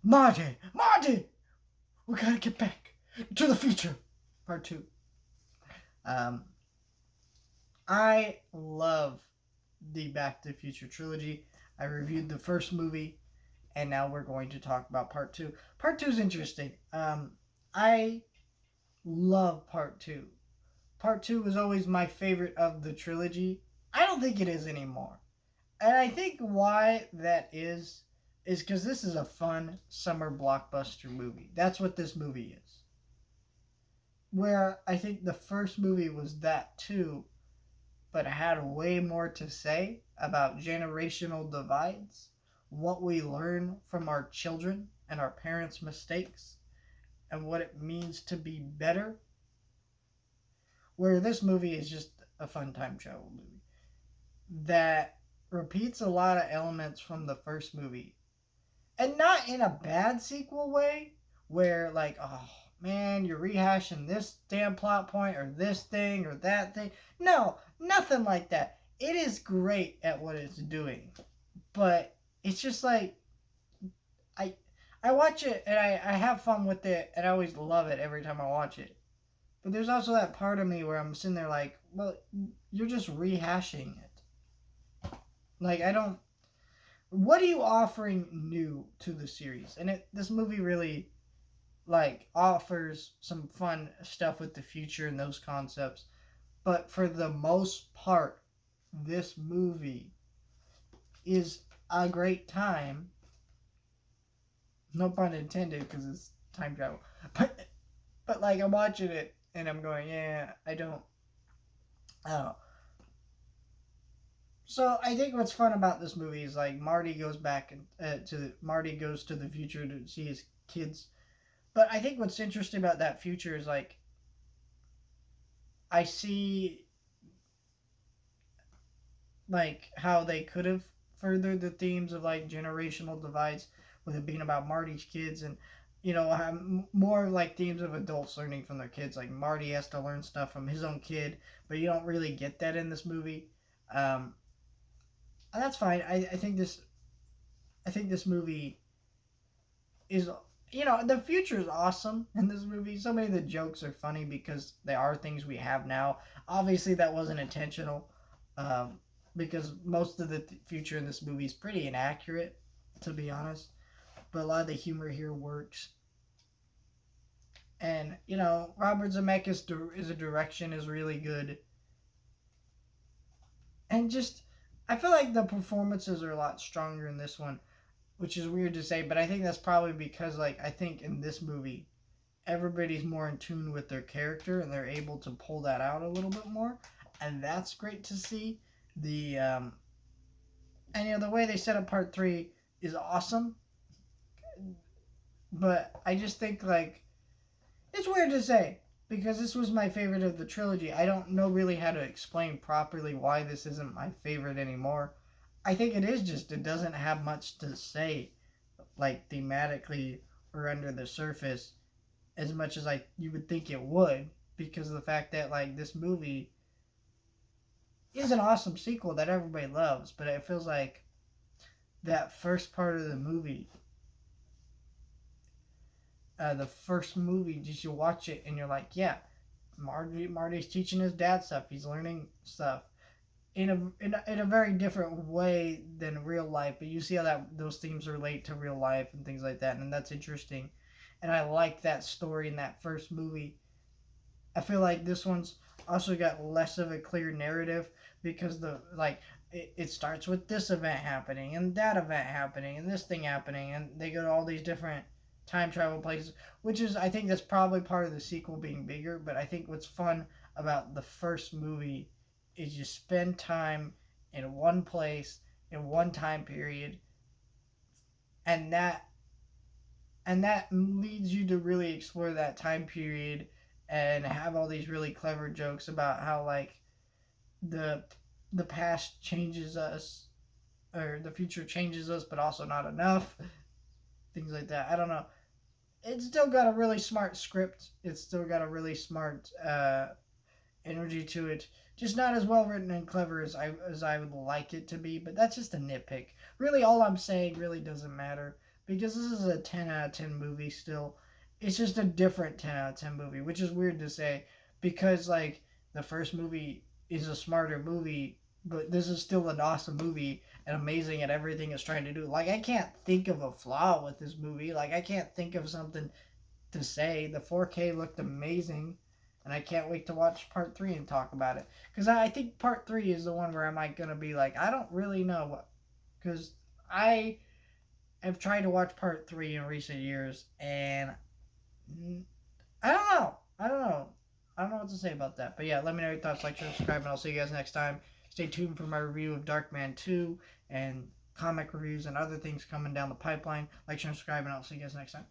Marty, we gotta get back to the future. Part two. Um, I love the Back to the Future trilogy. I reviewed the first movie, and now we're going to talk about part two. Part two is interesting. I love part two. Part two was always my favorite of the trilogy. I don't think it is anymore. And I think why that is because this is a fun summer blockbuster movie. That's what this movie is. Where I think the first movie was that too, but it had way more to say about generational divides, what we learn from our children and our parents' mistakes, and what it means to be better. Where this movie is just a fun time travel movie that repeats a lot of elements from the first movie, and not in a bad sequel way where like, oh man, you're rehashing this damn plot point or this thing or that thing. No, nothing like that. It is great at what it's doing, but it's just like i I watch it and I have fun with it, and I always love it every time I watch it. But there's also that part of me where I'm sitting there like, well, you're just rehashing it. Like, I don't. What are you offering new to the series? And this movie really like offers some fun stuff with the future and those concepts. But for the most part, this movie is a great time. No pun intended, because it's time travel. But like, I'm watching it and I'm going, yeah, I don't know. So I think what's fun about this movie is like Marty goes back and Marty goes to the future to see his kids. But I think what's interesting about that future is like I see like how they could have furthered the themes of like generational divides with it being about Marty's kids, and have more like themes of adults learning from their kids. Like Marty has to learn stuff from his own kid, but you don't really get that in this movie. Um, and that's fine. I think this movie is, the future is awesome in this movie. So many of the jokes are funny because they are things we have now. Obviously, that wasn't intentional, um, because most of the future in this movie is pretty inaccurate, to be honest. But a lot of the humor here works. And Robert Zemeckis' direction is really good. And just, I feel like the performances are a lot stronger in this one, which is weird to say, but I think that's probably because, like, I think in this movie, everybody's more in tune with their character and they're able to pull that out a little bit more, and that's great to see. The and the way they set up part three is awesome, but I just think like it's weird to say because this was my favorite of the trilogy. I don't know really how to explain properly why this isn't my favorite anymore. I think it is just it doesn't have much to say, like thematically or under the surface, as much as you would think it would, because of the fact that like this movie is an awesome sequel that everybody loves, but it feels like that first part of the movie, the first movie, just you watch it and you're like, yeah, Marty's teaching his dad stuff. He's learning stuff in a very different way than real life, but you see how those themes relate to real life and things like that, and that's interesting. And I like that story in that first movie. I feel like this one's also got less of a clear narrative because it starts with this event happening and that event happening and this thing happening, and they go to all these different time travel places, which is, I think that's probably part of the sequel being bigger. But I think what's fun about the first movie is you spend time in one place in one time period, and that leads you to really explore that time period and have all these really clever jokes about how like the the past changes us, or the future changes us, but also not enough. Things like that. I don't know. It's still got a really smart script. It's still got a really smart energy to it. Just not as well written and clever as I would like it to be. But that's just a nitpick. Really, all I'm saying really doesn't matter. because this is a 10 out of 10 movie still. It's just a different 10 out of 10 movie, which is weird to say because, like, the first movie is a smarter movie, but this is still an awesome movie and amazing at everything it's trying to do. Like, I can't think of a flaw with this movie. Like, I can't think of something to say. The 4K looked amazing, and I can't wait to watch part 3 and talk about it. Because I think part 3 is the one where I'm like going to be like, I don't really know what. Because I have tried to watch part 3 in recent years, and I don't know. I don't know. I don't know what to say about that. But yeah, let me know your thoughts, like, share, subscribe, and I'll see you guys next time. Stay tuned for my review of Darkman 2 and comic reviews and other things coming down the pipeline. Like, share, subscribe, and I'll see you guys next time.